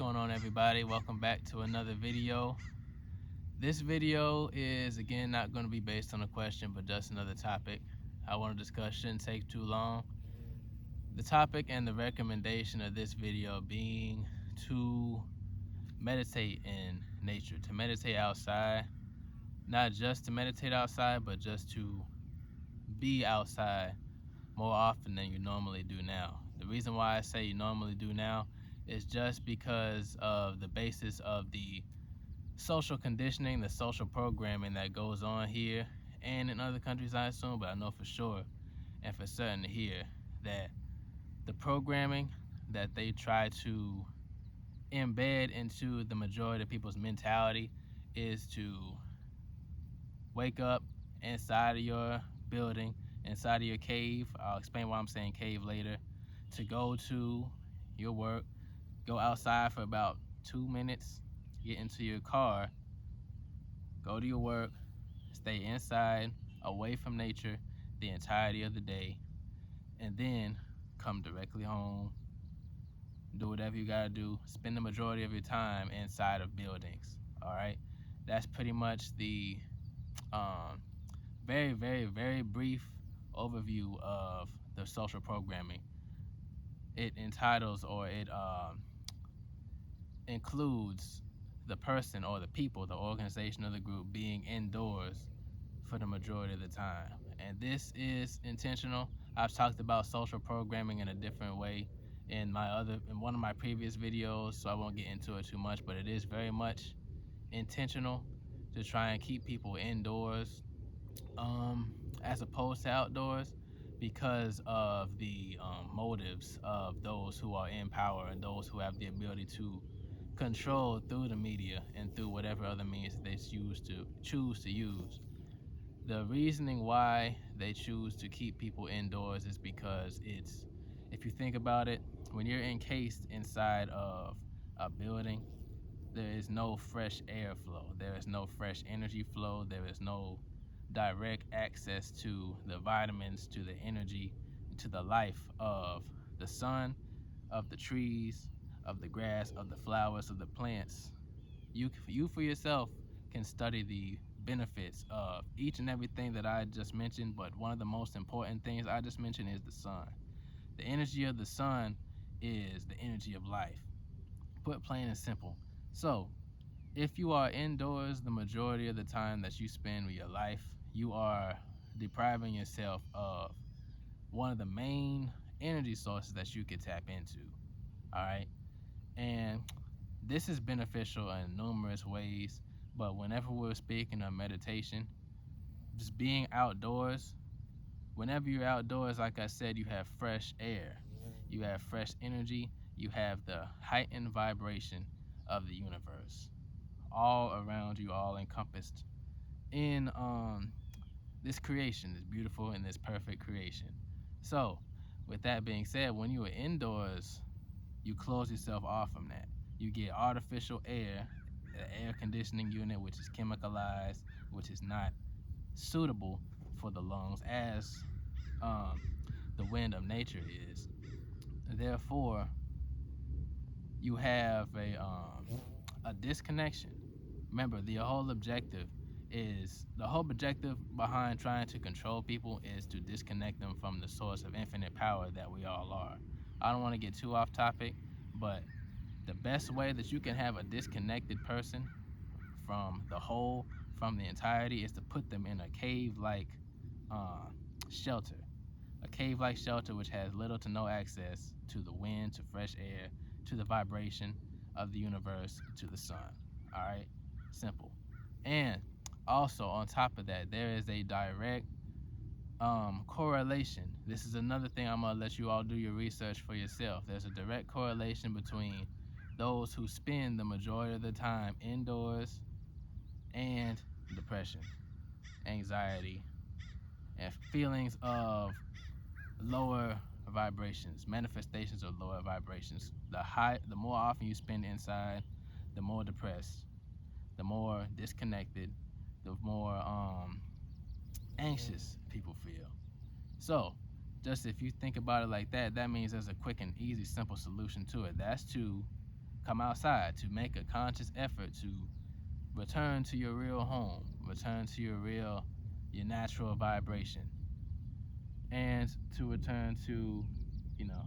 going on, everybody? Welcome back to another video. This video is again not going to be based on a question, but just another topic I want to discuss. Shouldn't take too long. The topic and the recommendation of this video being to meditate in nature, to meditate outside. Not just to meditate outside, but just to be outside more often than you normally do now. The reason why I say you normally do now is just because of the basis of the social conditioning, the social programming that goes on here and in other countries, I assume, but I know for sure and for certain here that the programming that they try to embed into the majority of people's mentality is to wake up inside of your building, inside of your cave. I'll explain why I'm saying cave later. To go to your work, go outside for about 2 minutes, get into your car, go to your work, stay inside, away from nature the entirety of the day, and then come directly home, do whatever you gotta do, spend the majority of your time inside of buildings. All right, that's pretty much the very brief overview of the social programming. It entitles, or it includes the person or the people, the organization or the group being indoors for the majority of the time. And this is intentional. I've talked about social programming in a different way in one of my previous videos, so I won't get into it too much, but it is very much intentional to try and keep people indoors as opposed to outdoors, because of the motives of those who are in power and those who have the ability to control through the media and through whatever other means they choose to use. The reasoning why they choose to keep people indoors is because if you think about it, when you're encased inside of a building, there is no fresh air flow, there is no fresh energy flow, there is no direct access to the vitamins, to the energy, to the life of the sun, of the trees, of the grass, of the flowers, of the plants. You for yourself can study the benefits of each and everything that I just mentioned, but one of the most important things I just mentioned is the sun. The energy of the sun is the energy of life, put plain and simple. So if you are indoors the majority of the time that you spend with your life, you are depriving yourself of one of the main energy sources that you could tap into. All right. And this is beneficial in numerous ways, but whenever we're speaking of meditation, just being outdoors, whenever you're outdoors, like I said, you have fresh air, you have fresh energy, you have the heightened vibration of the universe all around you, all encompassed in this creation, this beautiful and this perfect creation. So with that being said, when you are indoors, you close yourself off from that. You get artificial air, the air conditioning unit, which is chemicalized, which is not suitable for the lungs as the wind of nature is. Therefore, you have a disconnection. Remember, the whole objective behind trying to control people is to disconnect them from the source of infinite power that we all are. I don't want to get too off topic, but the best way that you can have a disconnected person from the whole, from the entirety, is to put them in a cave-like shelter. A cave-like shelter which has little to no access to the wind, to fresh air, to the vibration of the universe, to the sun. All right, simple. And also on top of that, there is a direct correlation. This is another thing I'm gonna let you all do your research for yourself. There's a direct correlation between those who spend the majority of the time indoors and depression, anxiety, and feelings of lower vibrations, manifestations of lower vibrations. The more often you spend inside, the more depressed, the more disconnected, the more anxious people feel. So just if you think about it like that, that means there's a quick and easy simple solution to it. That's to Come outside, to make a conscious effort to return to your real home, return to your natural vibration, and to return to,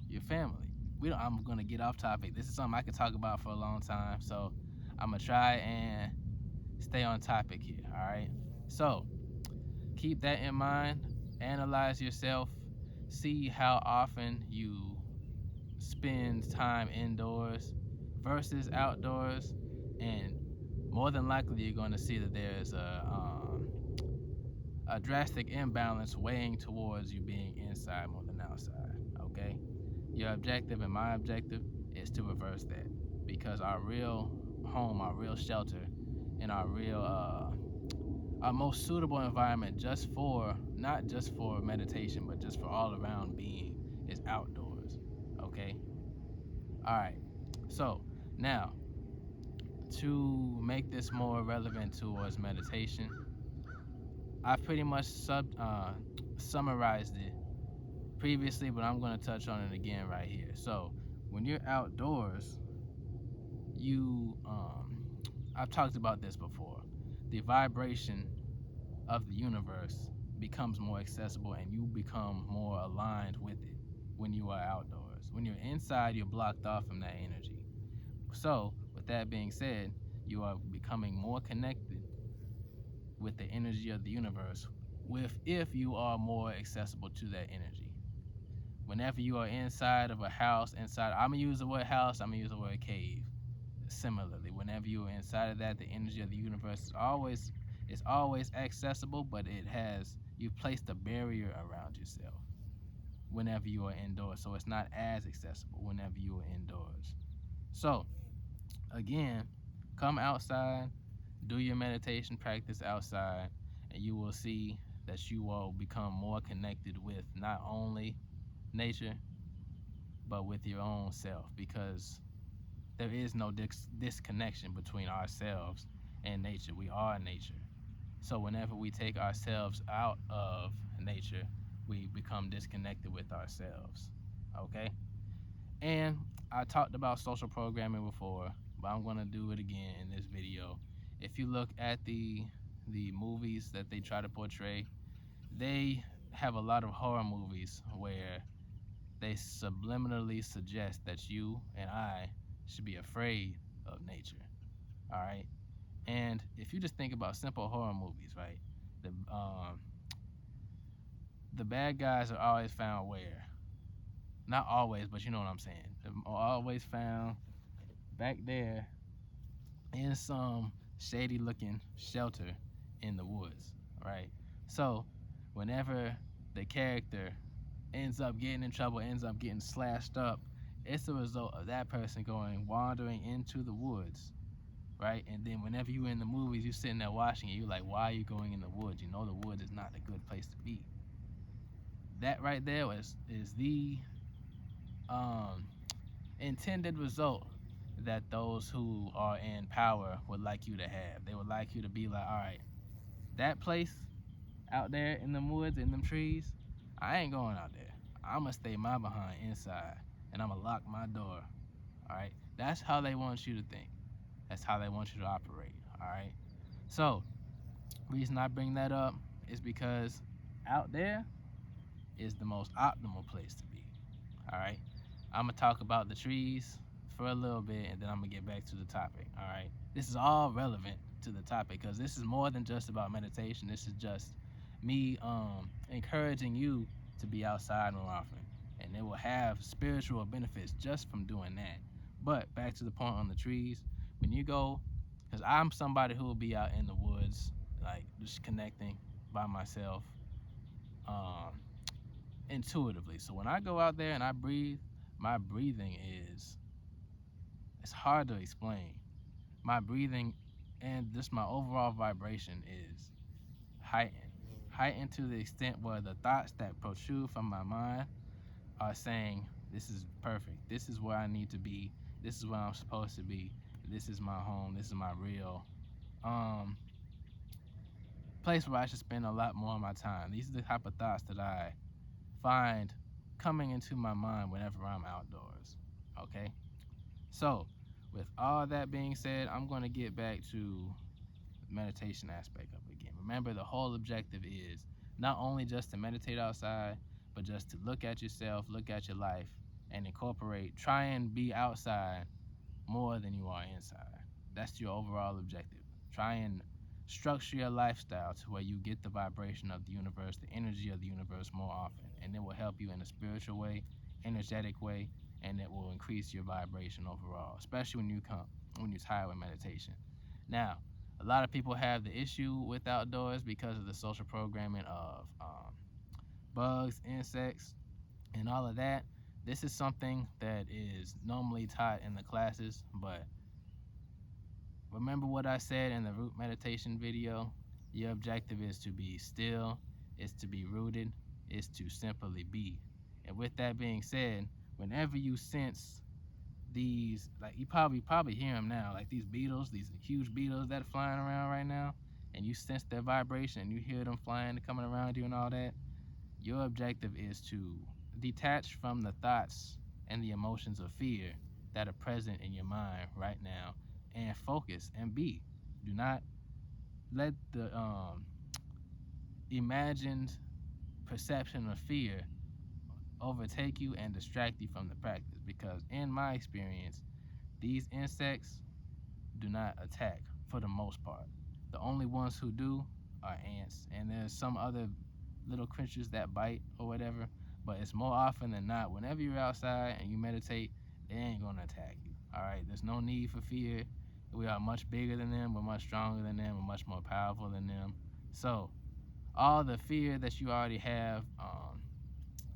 your family. I'm gonna get off topic. This is something I could talk about for a long time, so I'm gonna try and stay on topic here. All right. So keep that in mind. Analyze yourself. See how often you spend time indoors versus outdoors, and more than likely you're going to see that there's a drastic imbalance weighing towards you being inside more than outside. Okay, your objective and my objective is to reverse that, because our real home, our real shelter, and our most suitable environment, just for not just for meditation but just for all around being, is outdoors. Okay. All right. So now, to make this more relevant towards meditation, I pretty much summarized it previously, but I'm going to touch on it again right here. So when you're outdoors, you I've talked about this before. The vibration of the universe becomes more accessible, and you become more aligned with it when you are outdoors. When you're inside, you're blocked off from that energy. So, with that being said, you are becoming more connected with the energy of the universe, if you are more accessible to that energy. Whenever you are inside of a house, I'm gonna use the word house, I'm gonna use the word cave. Similarly, whenever you are inside of that, the energy of the universe is always accessible, but you've placed a barrier around yourself whenever you are indoors, so it's not as accessible whenever you are indoors. So again, come outside, do your meditation practice outside, and you will see that you will become more connected with not only nature but with your own self, because there is no disconnection between ourselves and nature. We are nature. So whenever we take ourselves out of nature, we become disconnected with ourselves. Okay? And I talked about social programming before, but I'm going to do it again in this video. If you look at the movies that they try to portray, they have a lot of horror movies where they subliminally suggest that you and I should be afraid of nature. All right? And if you just think about simple horror movies, right? The um the bad guys are always found where? Not always, but you know what I'm saying. They're always found back there in some shady looking shelter in the woods, right? So whenever the character ends up getting in trouble, ends up getting slashed up, it's a result of that person going wandering into the woods, right? And then whenever you're in the movies, you're sitting there watching it, you're like, why are you going in the woods? You know the woods is not a good place to be. That right there is the um, intended result that those who are in power would like you to have. They would like you to be like, all right, that place out there in them woods, in them trees, I ain't going out there. I'm gonna stay my behind inside, and I'm gonna lock my door. All right, that's how they want you to think. That's how they want you to operate. All right. So, reason I bring that up is because out there is the most optimal place to be. All right. I'm gonna talk about the trees for a little bit, and then I'm gonna get back to the topic. All right. This is all relevant to the topic because this is more than just about meditation. This is just me encouraging you to be outside more often, and it will have spiritual benefits just from doing that. But back to the point on the trees, when you go, because I'm somebody who will be out in the woods, like just connecting by myself, um, intuitively. So when I go out there and I breathe, my breathing is, it's hard to explain. My breathing and just my overall vibration is heightened. Heightened to the extent where the thoughts that protrude from my mind are saying, this is perfect. This is where I need to be. This is where I'm supposed to be. This is my home. This is my real um place where I should spend a lot more of my time. These are the type of thoughts that I find coming into my mind whenever I'm outdoors. Okay? So, With all that being said, I'm going to get back to the meditation aspect of it again. Remember, the whole objective is not only just to meditate outside, but just to look at yourself, look at your life, and incorporate, try and be outside more than you are inside. That's your overall objective. Try and structure your lifestyle to where you get the vibration of the universe, the energy of the universe more often. And it will help you in a spiritual way, energetic way, and it will increase your vibration overall, especially when you're tired with meditation. Now, a lot of people have the issue with outdoors because of the social programming of bugs, insects, and all of that. This is something that is normally taught in the classes, but remember what I said in the root meditation video? Your objective is to be still, is to be rooted, is to simply be. And with that being said, whenever you sense these, like you probably hear them now, like these beetles, these huge beetles that are flying around right now, and you sense their vibration, you hear them flying, coming around you and all that, your objective is to detach from the thoughts and the emotions of fear that are present in your mind right now and focus and be. Do not let the imagined perception of fear overtake you and distract you from the practice, because in my experience, these insects do not attack for the most part. The only ones who do are ants, and there's some other little creatures that bite or whatever, but it's more often than not, whenever you're outside and you meditate, they ain't gonna attack you. All right, there's no need for fear. We are much bigger than them, we're much stronger than them, we're much more powerful than them. So all the fear that you already have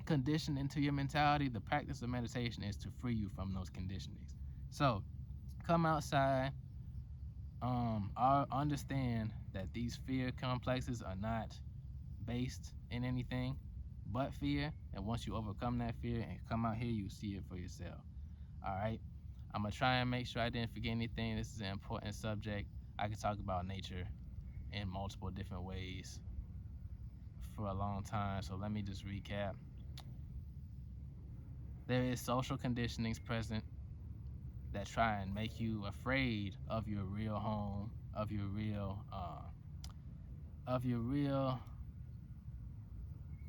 conditioned into your mentality, the practice of meditation is to free you from those conditionings. So come outside. I understand that these fear complexes are not based in anything but fear, and once you overcome that fear and come out here, you see it for yourself. All right, I'm gonna try and make sure I didn't forget anything. This is an important subject. I could talk about nature in multiple different ways for a long time, so let me just recap. There is social conditionings present that try and make you afraid of your real home, of your real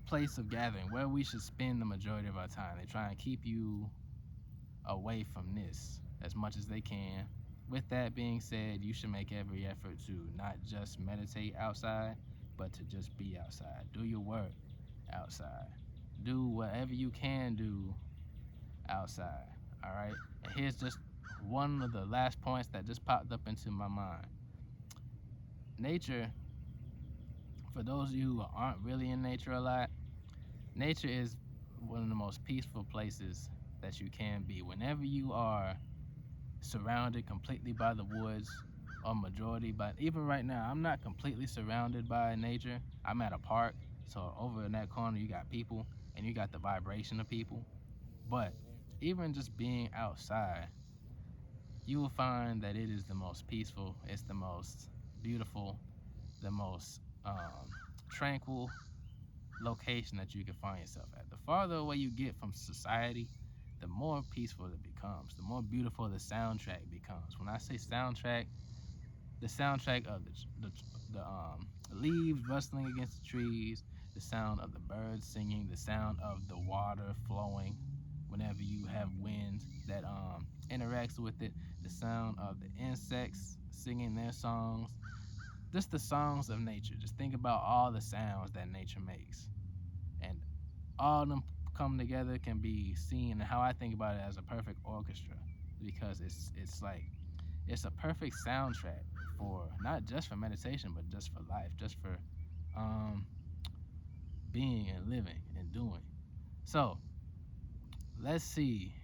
place of gathering, where we should spend the majority of our time. They try and keep you away from this as much as they can. With that being said, you should make every effort to not just meditate outside, but to just be outside. Do your work outside. Do whatever you can do outside. All right. And here's just one of the last points that just popped up into my mind. Nature, for those of you who aren't really in nature a lot, nature is one of the most peaceful places that you can be. Whenever you are surrounded completely by the woods, or majority, but even right now, I'm not completely surrounded by nature. I'm at a park, so over in that corner, you got people and you got the vibration of people. But even just being outside, you will find that it is the most peaceful, it's the most beautiful, the most tranquil location that you can find yourself at. The farther away you get from society, the more peaceful it becomes, the more beautiful the soundtrack becomes. When I say soundtrack, the soundtrack of the leaves rustling against the trees, the sound of the birds singing, the sound of the water flowing whenever you have wind that interacts with it, the sound of the insects singing their songs, just the songs of nature. Just think about all the sounds that nature makes, and all of them come together can be seen. And how I think about it, as a perfect orchestra, because it's like it's a perfect soundtrack for not just for meditation, but just for life, just for um, being and living and doing. So let's see.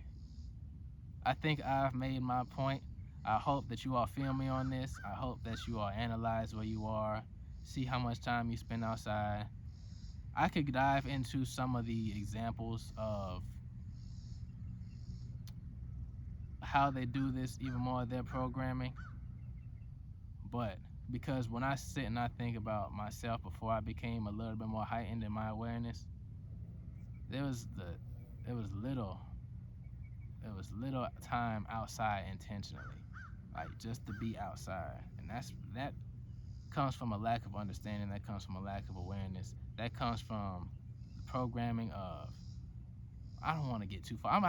I think I've made my point. I hope that you all feel me on this. I hope that you all analyze where you are, see how much time you spend outside. I could dive into some of the examples of how they do this, even more of their programming. But because when I sit and I think about myself before I became a little bit more heightened in my awareness, there was little it was little time outside intentionally, like just to be outside, and that comes from a lack of understanding. That comes from a lack of awareness. That comes from the programming of. I don't want to get too far. I'm